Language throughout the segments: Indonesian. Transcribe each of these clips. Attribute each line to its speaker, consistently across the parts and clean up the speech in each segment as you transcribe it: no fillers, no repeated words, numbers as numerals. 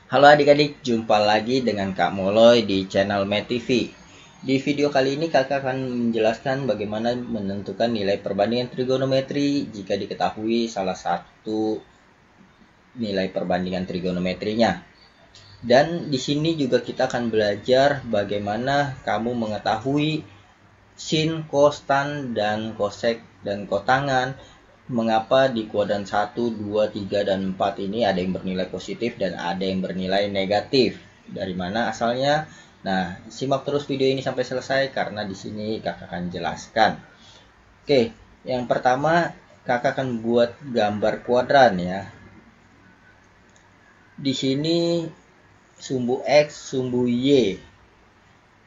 Speaker 1: Halo adik-adik, jumpa lagi dengan Kak Moloy di channel MetTV. Di video kali ini kakak akan menjelaskan bagaimana menentukan nilai perbandingan trigonometri jika diketahui salah satu nilai perbandingan trigonometrinya. Dan di sini juga kita akan belajar bagaimana kamu mengetahui sin, cos, tan, dan kosek dan kotangan. Mengapa di kuadran 1, 2, 3, dan 4 ini ada yang bernilai positif dan ada yang bernilai negatif. Dari mana asalnya? Nah, simak terus video ini sampai selesai karena di sini kakak akan jelaskan. Oke, yang pertama kakak akan buat gambar kuadran ya. Di sini sumbu X, sumbu Y.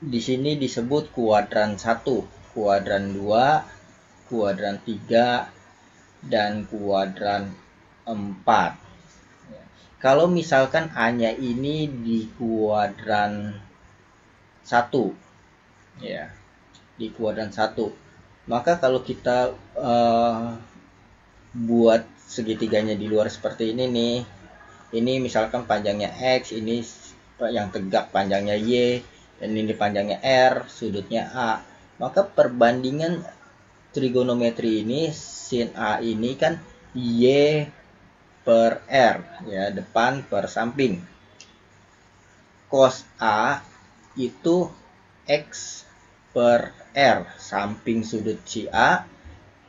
Speaker 1: Di sini disebut kuadran 1, kuadran 2, kuadran 3, dan kuadran 4. Kalau misalkan A-nya ini di kuadran 1 ya, di kuadran 1, maka kalau kita buat segitiganya di luar seperti ini nih, ini misalkan panjangnya X, ini yang tegak panjangnya Y, dan ini panjangnya R, sudutnya A, maka perbandingan trigonometri ini sin A ini kan Y per R ya, depan per samping. Cos A itu X per R, samping sudut si A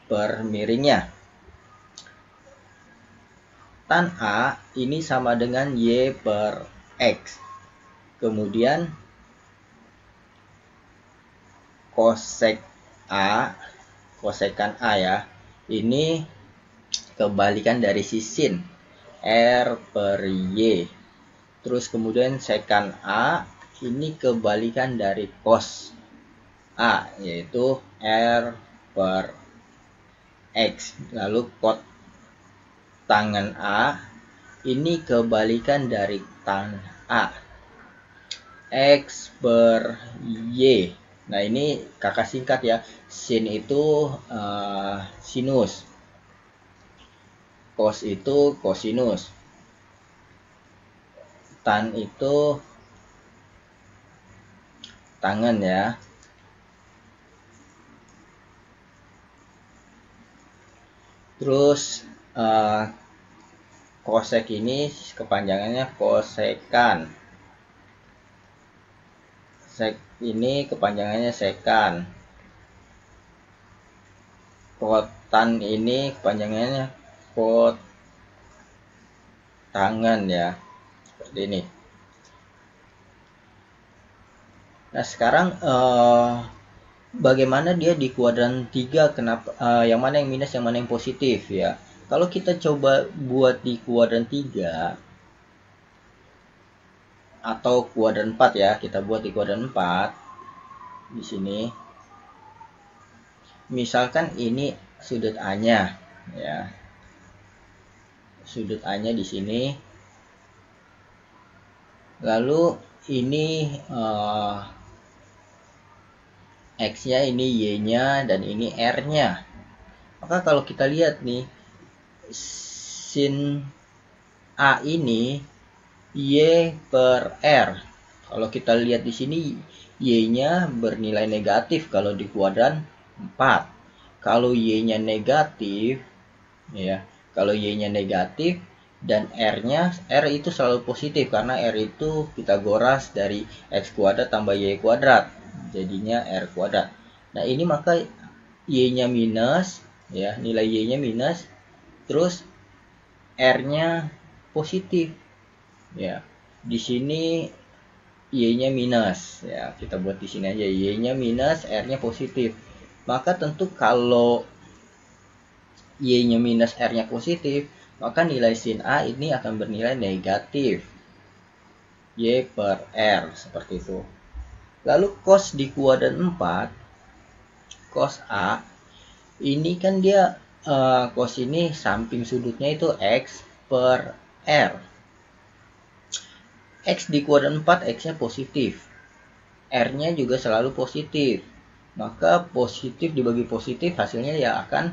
Speaker 1: per miringnya. Tan A ini sama dengan Y per X. Kemudian kosek A, kosekan A ya, ini kebalikan dari si sin, R per Y. Terus kemudian sekan A ini kebalikan dari cos A, yaitu R per X. Lalu kot tangan A ini kebalikan dari tan A, X per Y. Nah ini kakak singkat ya, sin itu sinus, cos itu kosinus, tan itu tangan ya. Terus kosek ini kepanjangannya kosekan, sek ini kepanjangannya sekan, kotan ini kepanjangannya kot tangan ya, seperti ini. Nah sekarang bagaimana dia di kuadran 3, kenapa yang mana yang minus, yang mana yang positif ya. Kalau kita coba buat di kuadran 3 atau kuadran 4 ya, kita buat di kuadran 4 di sini. Misalkan ini sudut A-nya ya. Sudut A-nya di sini. Lalu ini X-nya, ini Y-nya, dan ini R-nya. Maka kalau kita lihat nih, sin A ini Y per R. Kalau kita lihat di sini Y-nya bernilai negatif kalau di kuadran 4. Kalau Y-nya negatif ya, kalau Y-nya negatif dan R-nya, R itu selalu positif karena R itu Pitagoras dari X kuadrat tambah Y kuadrat. Jadinya R kuadrat. Nah, ini maka Y-nya minus ya, nilai Y-nya minus, terus R-nya positif. Ya. Di sini Y-nya minus ya, kita buat di sini aja, Y-nya minus, R-nya positif. Maka tentu kalau Y-nya minus, R-nya positif, maka nilai sin A ini akan bernilai negatif Y per R, seperti itu. Lalu cos di kuadran 4, cos A ini kan dia cos ini samping sudutnya itu X per R. X di kuadran 4 X-nya positif, R-nya juga selalu positif, maka positif dibagi positif hasilnya ya akan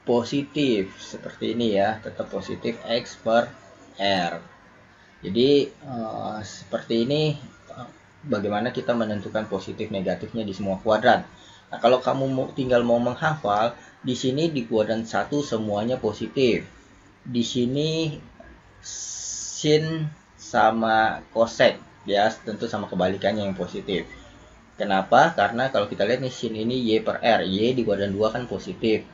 Speaker 1: positif, seperti ini ya, tetap positif X per R. Jadi seperti ini bagaimana kita menentukan positif negatifnya di semua kuadran. Nah, kalau kamu tinggal mau menghafal, di sini di kuadran 1 semuanya positif. Di sini sin sama kosek, ya tentu sama kebalikannya yang positif. Kenapa? Karena kalau kita lihat nih sin ini Y per R, Y di kuadran 2 kan positif.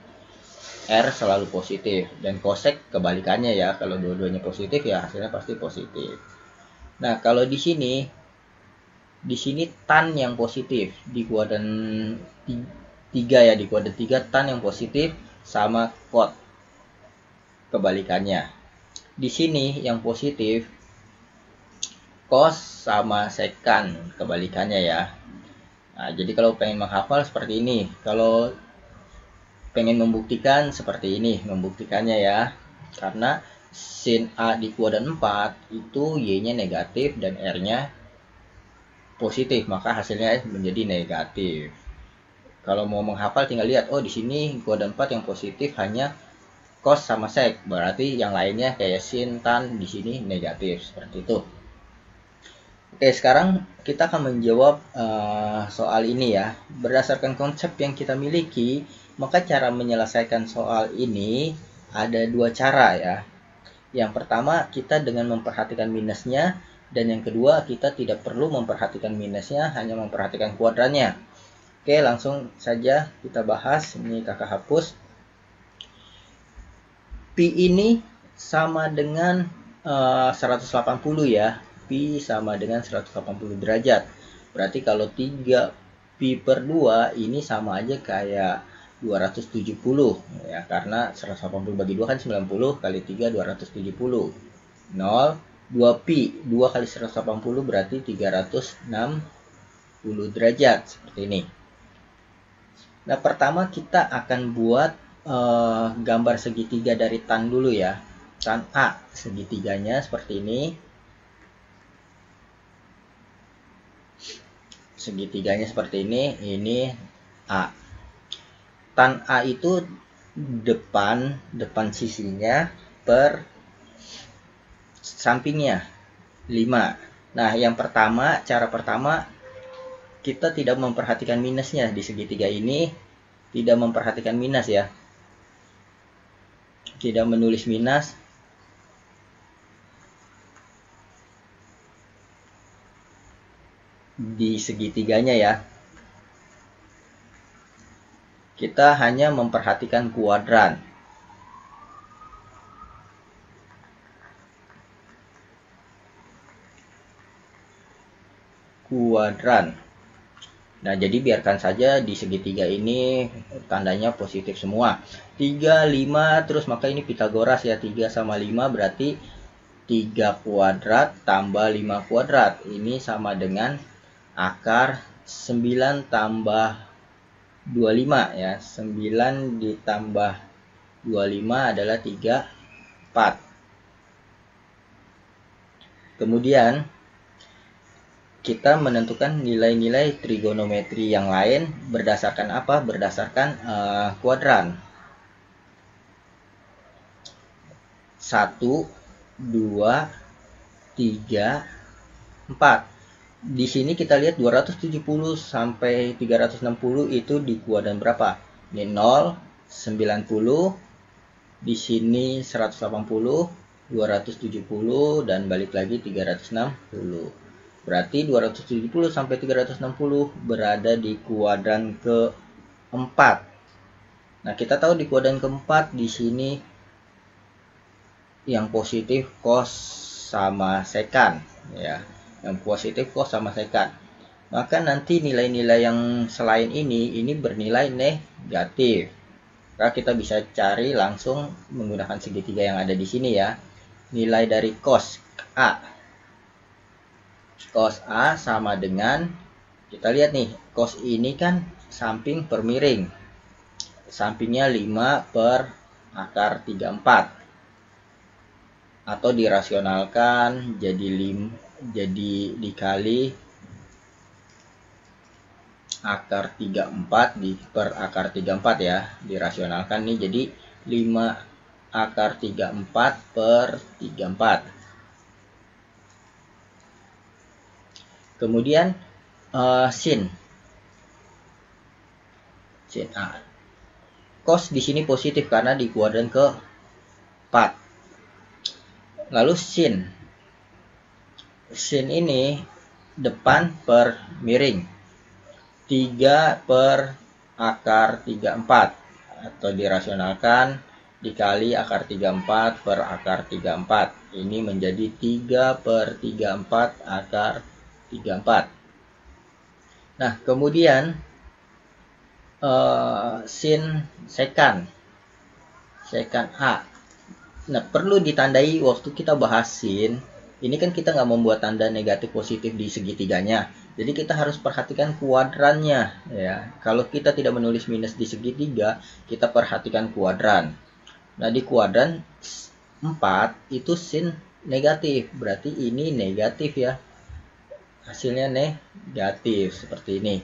Speaker 1: R selalu positif dan kosek kebalikannya ya, kalau dua-duanya positif ya hasilnya pasti positif. Nah, kalau di sini tan yang positif di kuadran 3 ya, di kuadran 3 tan yang positif sama kot kebalikannya. Di sini yang positif cos sama sekan kebalikannya ya. Nah, jadi kalau pengen menghafal seperti ini, kalau pengen membuktikan seperti ini membuktikannya ya, karena sin A di kuadran 4 itu Y-nya negatif dan R-nya positif, maka hasilnya menjadi negatif. Kalau mau menghafal tinggal lihat, oh di sini kuadran 4 yang positif hanya cos sama sek, berarti yang lainnya kayak sin, tan di sini negatif, seperti itu. Oke, sekarang kita akan menjawab soal ini ya. Berdasarkan konsep yang kita miliki, maka cara menyelesaikan soal ini ada dua cara ya. Yang pertama, kita dengan memperhatikan minusnya, dan yang kedua, kita tidak perlu memperhatikan minusnya, hanya memperhatikan kuadrannya. Oke, langsung saja kita bahas. Ini kakak hapus. Pi ini sama dengan 180 ya. Pi sama dengan 180 derajat. Berarti kalau 3 pi per 2 ini sama aja kayak 270 ya, karena 180 bagi 2 kan 90 kali 3 270. 0 2 pi 2 kali 180 berarti 360 derajat seperti ini. Nah, pertama kita akan buat gambar segitiga dari tan dulu ya. Tan A segitiganya seperti ini. Segitiganya seperti ini A. Tan A itu depan sisinya per sampingnya 5. Nah, yang pertama, cara pertama kita tidak memperhatikan minusnya di segitiga ini, tidak memperhatikan minus ya. Tidak menulis minus. Di segitiganya ya. Kita hanya memperhatikan kuadran. Nah, jadi biarkan saja di segitiga ini tandanya positif semua. 3, 5, terus maka ini Pitagoras ya. 3 sama 5 berarti 3 kuadrat tambah 5 kuadrat. Ini sama dengan akar 9 tambah 25 ya. 9 ditambah 25 adalah 34. Kemudian kita menentukan nilai-nilai trigonometri yang lain berdasarkan apa? Berdasarkan kuadran. 1, 2, 3, 4. Di sini kita lihat 270 sampai 360 itu di kuadran berapa? Ini 0, 90, di sini 180, 270 dan balik lagi 360. Berarti 270 sampai 360 berada di kuadran keempat. Nah, kita tahu di kuadran keempat di sini yang positif cos sama sekan ya. Yang positif cos sama sekan. Maka nanti nilai-nilai yang selain ini bernilai negatif. Maka kita bisa cari langsung menggunakan segitiga yang ada di sini ya. Nilai dari cos A. Cos A sama dengan, kita lihat nih, cos ini kan samping per miring. Sampingnya 5 per akar 34. Atau dirasionalkan jadi dikali akar 34 per akar 34 ya. Dirasionalkan nih jadi 5 akar 34 per 34. Kemudian sin A. Cos di sini positif karena di kuadran ke-4. Lalu sin ini depan per miring 3 per akar 34, atau dirasionalkan dikali akar 34 per akar 34. Ini menjadi 3 per 34 akar 34. Nah, kemudian sin sekan A. Nah, perlu ditandai waktu kita bahas sin, ini kan kita nggak membuat tanda negatif positif di segitiganya. Jadi kita harus perhatikan kuadrannya ya. Kalau kita tidak menulis minus di segitiga, kita perhatikan kuadran. Nah, di kuadran 4 itu sin negatif, berarti ini negatif ya. Hasilnya negatif seperti ini.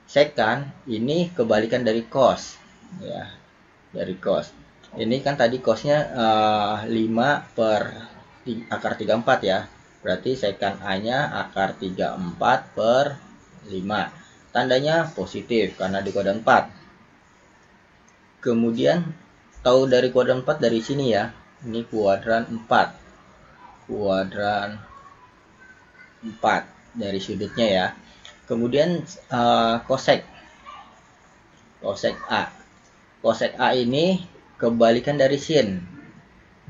Speaker 1: Sekan ini kebalikan dari cos ya, dari cos. Ini kan tadi cosnya 5 per akar 34 ya. Berarti sekan A-nya akar 34 per 5. Tandanya positif karena di kuadran 4. Kemudian tahu dari kuadran 4 dari sini ya. Ini kuadran 4. Kuadran 4 dari sudutnya ya. Kemudian kosek A. Kosek A ini kebalikan dari sin.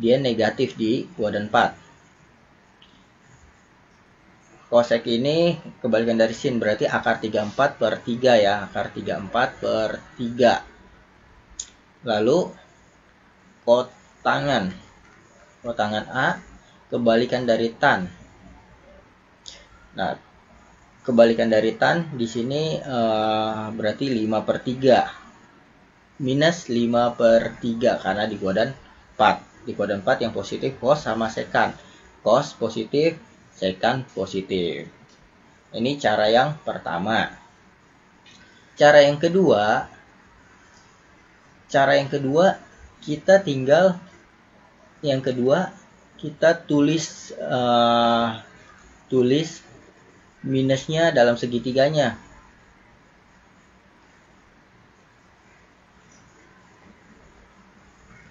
Speaker 1: Dia negatif di kuadran 4. Kosek ini kebalikan dari sin, berarti akar 34 per 3 ya. Akar 34 per 3. Lalu kotangan A kebalikan dari tan. Nah, kebalikan dari tan di sini berarti 5 per 3. Minus 5 per 3 karena di kuadran 4. Di kuadran 4 yang positif cos sama sekan. Cos positif, sekan positif. Ini cara yang pertama. Cara yang kedua kita tinggal kita tulis minusnya dalam segitiganya.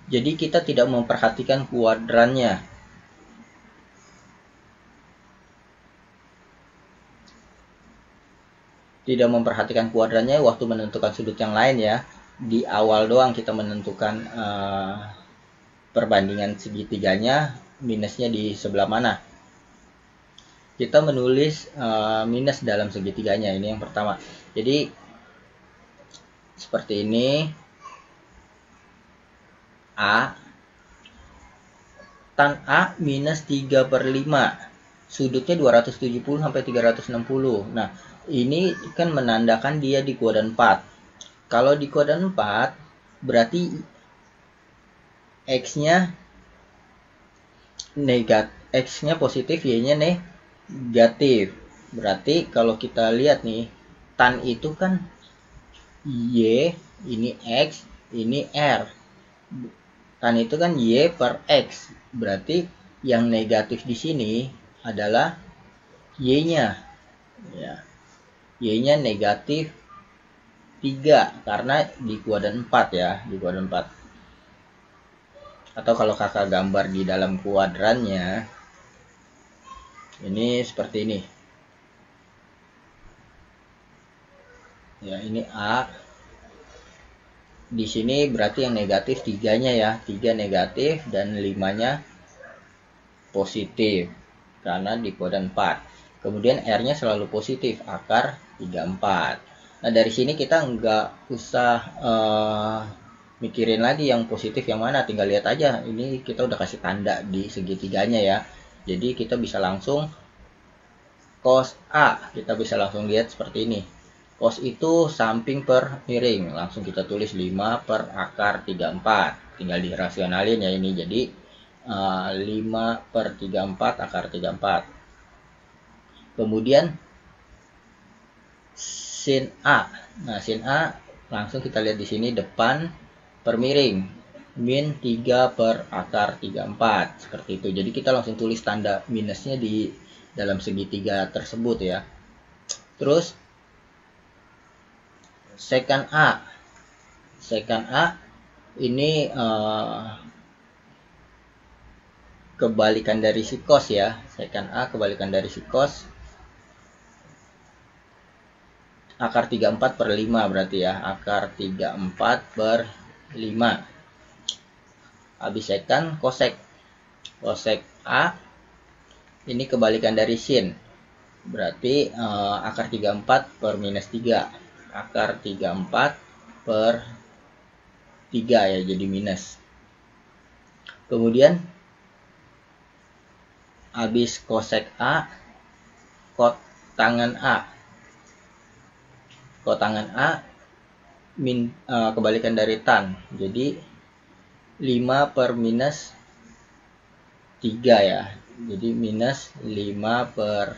Speaker 1: Jadi kita tidak memperhatikan kuadrannya. Tidak memperhatikan kuadrannya waktu menentukan sudut yang lain ya. Di awal doang kita menentukan perbandingan segitiganya, minusnya di sebelah mana. Kita menulis minus dalam segitiganya, ini yang pertama. Jadi seperti ini. A tan A minus 3 per 5. Sudutnya 270 sampai 360. Nah, ini kan menandakan dia di kuadran 4. Kalau di kuadran 4, berarti X-nya X-nya positif, Y-nya negatif. Berarti kalau kita lihat nih, tan itu kan Y, ini X, ini R. Tan itu kan Y per X. Berarti yang negatif di sini adalah Y-nya. Ya. Y-nya negatif 3 karena di kuadran 4 ya, di kuadran 4. Atau kalau kakak gambar di dalam kuadrannya, ini seperti ini. Ya, ini A. Di sini berarti yang negatif 3-nya ya, 3 negatif dan 5-nya positif karena di kuadran 4. Kemudian R-nya selalu positif, akar 34. Nah, dari sini kita nggak usah mikirin lagi yang positif yang mana, tinggal lihat aja. Ini kita udah kasih tanda di segitiganya ya. Jadi kita bisa langsung cos A, kita bisa langsung lihat seperti ini. Cos itu samping per miring. Langsung kita tulis 5 per akar 34. Tinggal dirasionalin ya ini. Jadi 5 per 34 akar 34. Kemudian sin A. Nah, sin A langsung kita lihat di sini depan per miring. min 3 per akar 34 seperti itu. Jadi kita langsung tulis tanda minusnya di dalam segitiga tersebut ya. Terus secant A ini kebalikan dari si cos ya. Secant A kebalikan dari si cos. Akar 34 per 5 berarti ya. Akar 34 per 5. Habis secant cosec A ini kebalikan dari sin. Berarti akar 34 per minus 3. Akar 34 per 3 ya, jadi minus. Kemudian habis cosec A, kotangan A. Kotangan A kebalikan dari tan. Jadi 5 per minus 3 ya. Jadi minus 5 per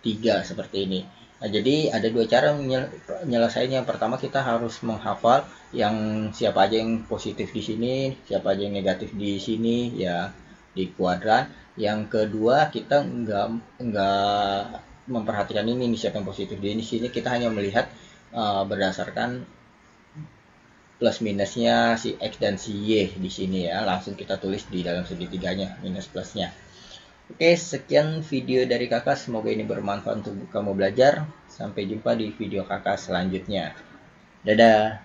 Speaker 1: 3 seperti ini. Nah, jadi ada dua cara menyelesaikannya. Yang pertama kita harus menghafal yang siapa aja yang positif di sini, siapa aja yang negatif di sini ya di kuadran. Yang kedua kita nggak memperhatikan ini siapa yang positif di sini. Kita hanya melihat berdasarkan plus minusnya si X dan si Y di sini ya. Langsung kita tulis di dalam segitiganya minus plusnya. Oke, sekian video dari kakak. Semoga ini bermanfaat untuk kamu belajar. Sampai jumpa di video kakak selanjutnya. Dadah.